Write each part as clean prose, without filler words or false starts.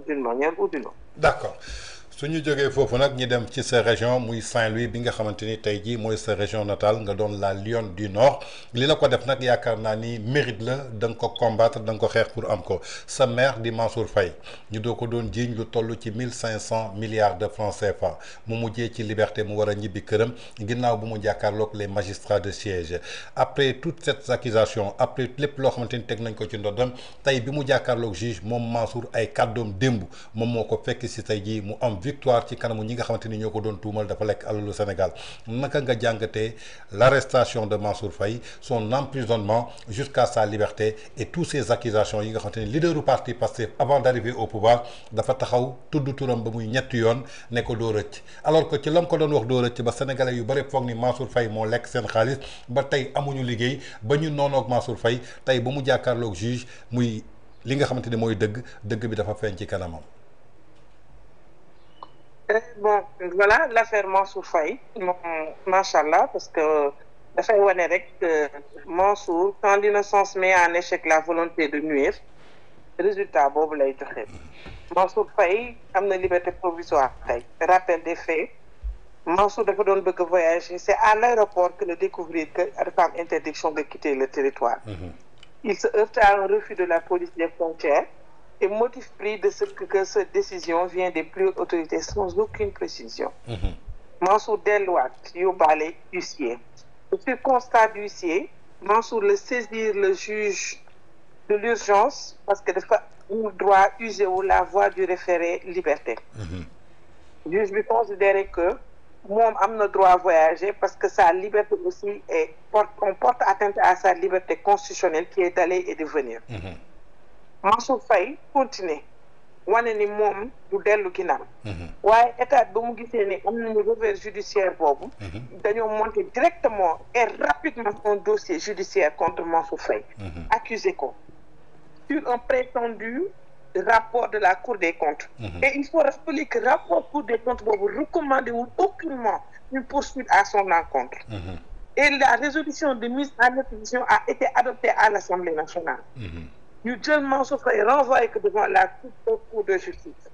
d'une manière ou d'une autre. d'accord su ñu jógee foofu nag ñi dem ci sa région muy Saint-Louis bi nga xamante ni tey jii mooy sa région natale nga doon la Lionne du Nord li la ko def nag yaakaar naa ni mérite la da nga ko combattre da nga ko xeex pour am ko sa maire di Mansour Faye ñu doo ko doon jiiñ lu toll ci 1500 milliards de francs CFA mu mujjee ci liberté mu war a ñibbi këram ginnaaw bu mu jàkkaarloog les magistrats de siège après toutes ces accusations après lépp loo xamante ni teg nañ ko ci ndoddam tey bi mu jàkkaarloog juge moom Mansour ay kàddoom démb moom moo ko fekk si tey jii mu am victoire ci kanamu ñi nga xamante ni ñoo ko doon tuumal dafa lekk alalu Sénégal naka nga jàngatee l'arrestation de Mansour Faye son emprisonnement jusqu'à sa liberté et toutes ces accusations yi nga xamante ni leader du parti Pastef avant d'arriver au pouvoir dafa taxaw tudd turam ba muy ñetti yoon ne ko doo rëcc alors que ci lam ko doon wax doo rëcc ba sénégalais yu bëri foog ni Mansour Faye moo lekk seen xaalis ba tey amuñu liggéey ba ñu noonoog Mansour Faye tey ba mu jàkkaarloog juge muy li nga xamante ni mooy dëgg bi dafa feeñ ci kanamam. Bon, voilà l'affaire Mansour Faye, machallah, parce que dafay wane rek Mansour, quand l'innocence met en échec la volonté de nuire, résultat boobu lay joxe. Mansour Faye am na liberté provisoire tey. Rappel des faits, Mansour dafa doon bëgg voyager, c'est à l'aéroport que le découvrir que dafa am interdiction de quitter le territoire. Il se heurte à un refus de la police des frontières. Et motif pris de ce que cette décision vient des plus hautes autorités sans aucune précision. Mansour delluwaat yóbbaale huissier. Sur constat d'huissier, Mansour le saisir le juge de l'urgence parce que dafa am droit user wu la voie du référé liberté. Juge bi considéré que moom am na droit voyager parce que sa liberté aussi on porte atteinte à sa liberté constitutionnelle qui est d'aller et de venir. Mansour Faye continuer wane ni moom du dellu ginnaaw. waaye état ba mu gisee ni am nañu revers judiciaire boobu. dañoo monter directement et rapidement un dossier judiciaire contre Mansour Faye. accusé ko sur un prétendu rapport de la Cour des comptes. Et il faut rappeler que rapport Cour des comptes boobu recommandé wul aucunement une poursuite à son encontre. Et la résolution de mise en exécution a été adoptée à l'Assemblée nationale. Ñu jël Mansour Faye renvoyé que devant la Cour de justice.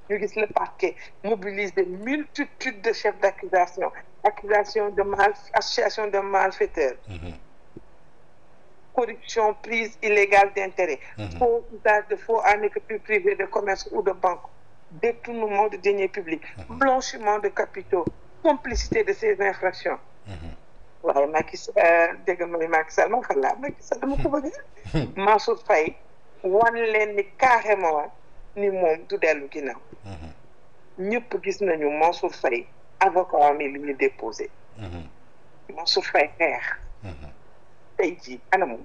Ñu gis le parquet mobilise des multitudes de chefs d'accusation, association de malfaiteurs, corruption, prise illégale d'intérêt, faux usage de faux en écriture privée de commerce ou de banque, détournement de deniers publics, blanchiment de capitaux, complicité de ces infractions. waaye Macky dégg nga Macky Sall ma xam laa Macky Sall dama ko bëgg. Mansour Faye wan leen ni carrément ni moom du dellu ginnaaw. ñëpp gis nañu Mansour Faye avocat mi li ñu déposé. Mansour Faye xeex. tey jii anamu.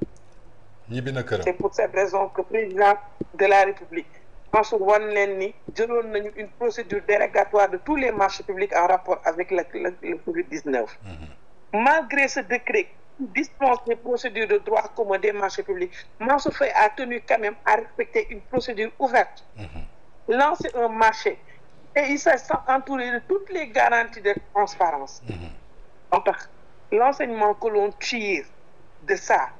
ñibbi na këram. C'est pour cette raison que président de la République Mansour wan leen ni jëloon nañu une procédure dérogatoire de tous les marchés publics en rapport avec le Covid-19. Malgré ce décret qui dispense les procédures de droit commun des marchés publics, Mansour Faye a tenu quand même à respecter une procédure ouverte, lancer un marché, et il s'est entouré de toutes les garanties de transparence. Donc, l'enseignement que l'on tire de ça,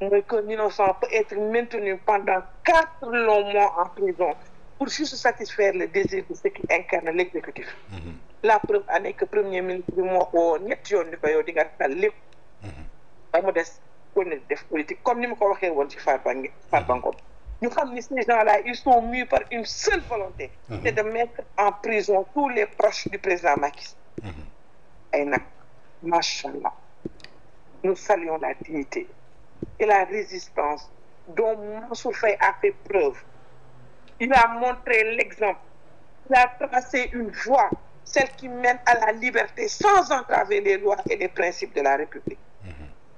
c'est qu'un innocent peut être maintenu pendant 4 longs mois en prison pour juste satisfaire le désir de ceux qui incarnent l'exécutif. La preuve en est que premier ministre bi moo ko ñetti yoon ni ko yow di nga tal lépp. ba mu des ko ne def politique comme ni ma ko waxee woon ci Farba Ngom. ñu xam ni ces gens-là ils sont mus par une seule volonté. c'est de mettre en prison tous les proches du président Macky Sall. ay nag machallah nous saluons la dignité et la résistance dont Mansour Faye a fait preuve. Il a montré l'exemple. Il a tracé une voie, celle qui mène à la liberté sans entraver les lois et les principes de la République.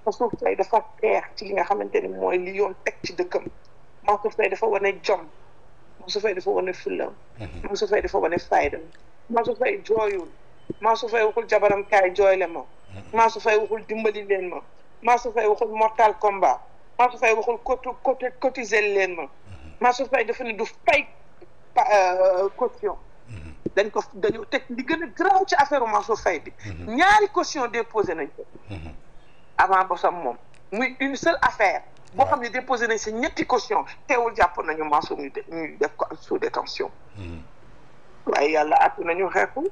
Mansour Faye dafa xeex ci li nga xamante ni mooy li yoon teg ci dëkkam. Mansour Faye dafa wane jom. Mansour Faye dafa wane fulla. Mansour Faye dafa wane fayda. Mansour Faye jooyul. Mansour Faye waxul jabaram kaay jooyle ma. Mansour Faye waxul dimbali leen ma. Mansour Faye waxul mortal combat. Mansour Faye waxul cotiser leen ma. Mansour Faye dafa ne du fay caution. dañu teg li gën a garaaw ci affaire Mansour Faye bi. ñaari caution déposé nañ ko. avant bosam moom muy une seule affaire. boo xam ne déposé nañ si ñetti caution teewul jàpp nañu Mansour ñu def ko sous détention. waaye yàlla àtt nañu xeexul.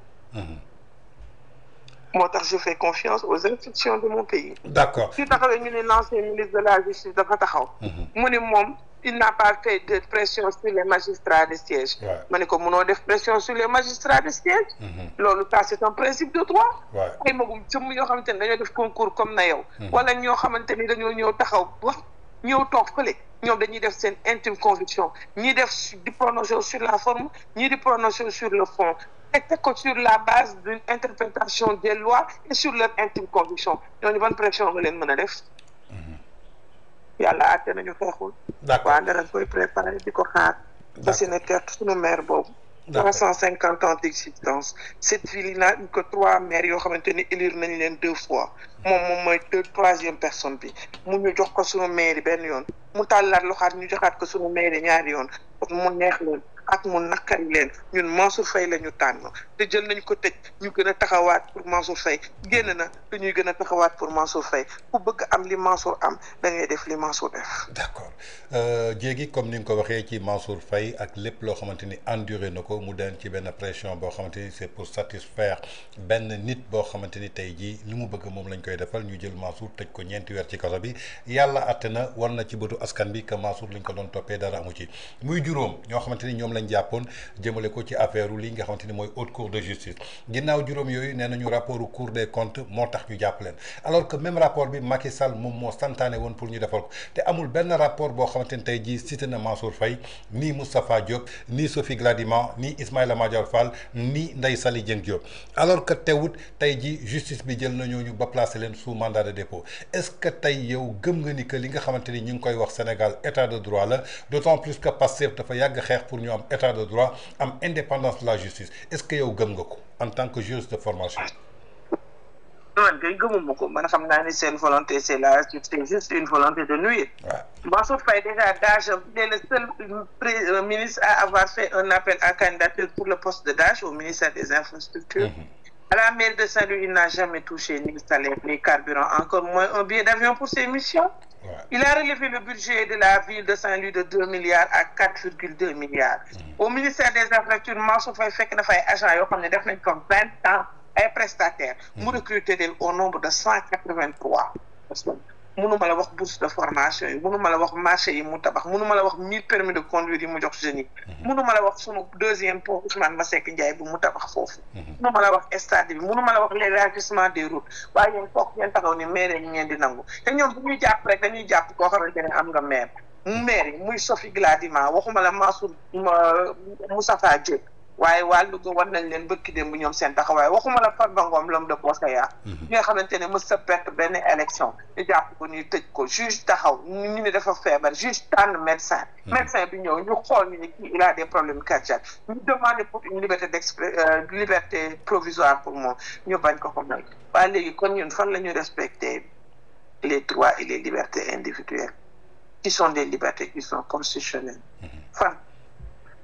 moo tax je fais confiance aux institutions de mon pays. d'accord si taxawee ñu ne l'ancien ministre de la justice dafa taxaw. mu ne moom il n'a pas fait de pression sur les magistrats de siège. ma ne ko mënoo def pression sur les magistrats de siège. loolu ça c'est un principe de droit. ay magum jëmm yoo xamante ne dañoo def concours comme na yow. wala ñoo xamante ni dañoo ñëw taxaw wax ñëw toog fële ñoom dañuy def seen intime conviction ñii def di prononcer sur la forme ñii di prononcer sur le fond. et teg ko sur la base d'une interprétation des lois et sur leur intime conviction ñooñu ban pression nga leen mën a def. yàlla àtte nañu xeexul. d'accord waa dara koy préparé di ko xaar. parce que ne perte suñu maire boobu. 350 ans d'existence cette ville n'a eu que 3 maires yoo xamante ni élire nañ leen 2 fois moom mooy 3e personne bi mu ñu jox ko suñu maire benn yoon mu tàllaat loxaat ñu joxaat ko suñu maire ñaari yoon mu neex leen ak mu naqari leen ñun Mansour Faye la ñu tànn te jël nañ ko tëj ñu gën a taxawaat pour Mansour Faye génn na te ñuy gën a taxawaat pour Mansour Faye ku bëgg am li Mansour am da ngay def li Mansour def. d'accord jéegi comme ni nga ko waxee ci Mansour Faye ak lépp loo xamante ni enduré na ko mu den ci benn pression boo xamante ni c'est pour satisfaire benn nit boo xamante ni tey jii li mu bëgg moom lañ koy defal ñu jël Mansour tëj ko 4 weer ci kaso bi yàlla àtte na war na ci bëtu askan bi que Mansour liñ ko doon toppee dara amu ci muy juróom ñoo xamante ni ñoom lañ jàppoon jëmale ko ci affaire li nga xamante ni mooy haute cour de justice ginnaaw juróom yooyu nee nañu rapport cour des comptes moo tax ñu jàpp leen alors que même rapport bi Macky Sall moom moo santaane woon pour ñu defal ko te amul benn rapport boo xamante ni tey jii cité na Mansour Faye nii Moustapha Diop nii Sophie Gladima nii Ismaïla Madior Fall nii Ndeye Saly Dieng Diop alors que teewut tey jii justice bi jël na ñooñu ba placer leen sous mandat de dépôt est-ce que tey yow gëm nga ni que li nga xamante ni ñu ngi koy wax Sénégal état de droit la d'autant plus que Pastef dafa yàgg xeex pour ñu am état de droit am indépendance de la justice est-ce que yow gëm nga ko en tant que juriste de formation. man kay gëmuma ko man xam naa ni seen volonté c'est juste une volonté de nuire. Mansour Faye déjà DAGE il est le seul ministre à avoir fait un appel à candidature pour le poste de DAGE au ministère des infrastructures. À la mairie de Saint-Louis il n'a jamais touché ni salaire ni carburant encore moins un billet d'avion pour ses missions. Il a relevé le budget de la ville de Saint-Louis de 2 milliards à 4,2 milliards. Au ministère des infrastructures Mansour Faye fekk na fay agents yoo xam ne def nañ ko 20 ans ay prestataires. mu recruté leen au nombre de 183 personnes. mënuma la wax bourse de formation yi mënuma la wax marché yi mu tabax mënuma la wax 1000 permis de conduire yi mu jox jeunes yi. mënuma la wax sunu 2e pont Ousmane Masseck Ndiaye bu mu tabax foofu. mënuma la wax stade bi mënuma la wax l'élargissement des routes waaye yéen foog ngeen taxaw ni maire yi ngeen di nangu te ñoom bu ñuy jàpp rek dañuy jàpp koo xamante ne am nga maire. maire yi muy Sophie Gladima waxuma la Mansour Moustapha Diop waaye waa Louga war nañ leen bëkki dem bu ñoom seen taxawaay waxuma la Farba Ngom l'homme de Boskaya ñi nga xamante ne mës sa perte benn élection ñu jàpp ko ñuy tëj ko juge taxaw ñu ne dafa feebar juge tànn médecin bi ñëw ñu xool ñu ne kii il a des problèmes cardiaques ñu demandé pour une liberté provisoire pour moom ñu bañ ko may waaye léegi kon ñun fan la ñu respecter les droits et les libertés individuelles qui sont des libertés qui sont constitutionnelles fan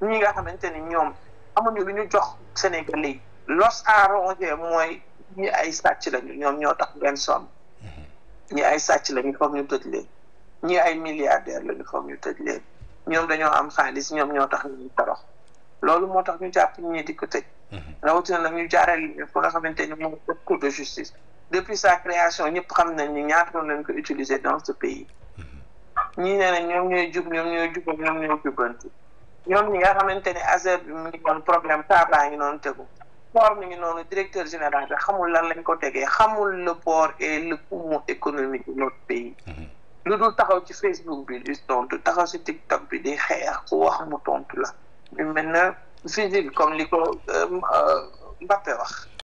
ñi nga xamante ni ñoom amuñu lu ñu jox Sénégalais yi l'os à ronger mooy ñi ay sàcc lañu ñoom ñoo tax ngeen sonn ñi ay sàcc lañu foog ñu tëj leen ñi ay milliardaires lañu foog ñu tëj leen ñoom dañoo am xaalis ñoom ñoo tax ñu torox loolu moo tax ñu jàpp ñi di ko tëj rawatina nag ñu jaarale fu nga xamante ni moom cour de justice depuis sa création ñëpp xam nañ ni ñaata yoon lañ ko utiliser dans ce pays ñii nee na ñoom ñooy jub ñoom ñooy jubal ñoom ñooy jubanti ñoom ñi nga xamante ne ASER bi mu ngi doon problème taabaa ngi noonu tegu port mi ngi noonu directeur général bi xamul lan lañ ko tegee xamul le port et le poumon économique de notre pays lu dul taxaw ci Facebook bi di tontu taxaw ci TikTok bi di xeex ku wax mu tontu la ñu mel na vigile comme li ko Mbappé wax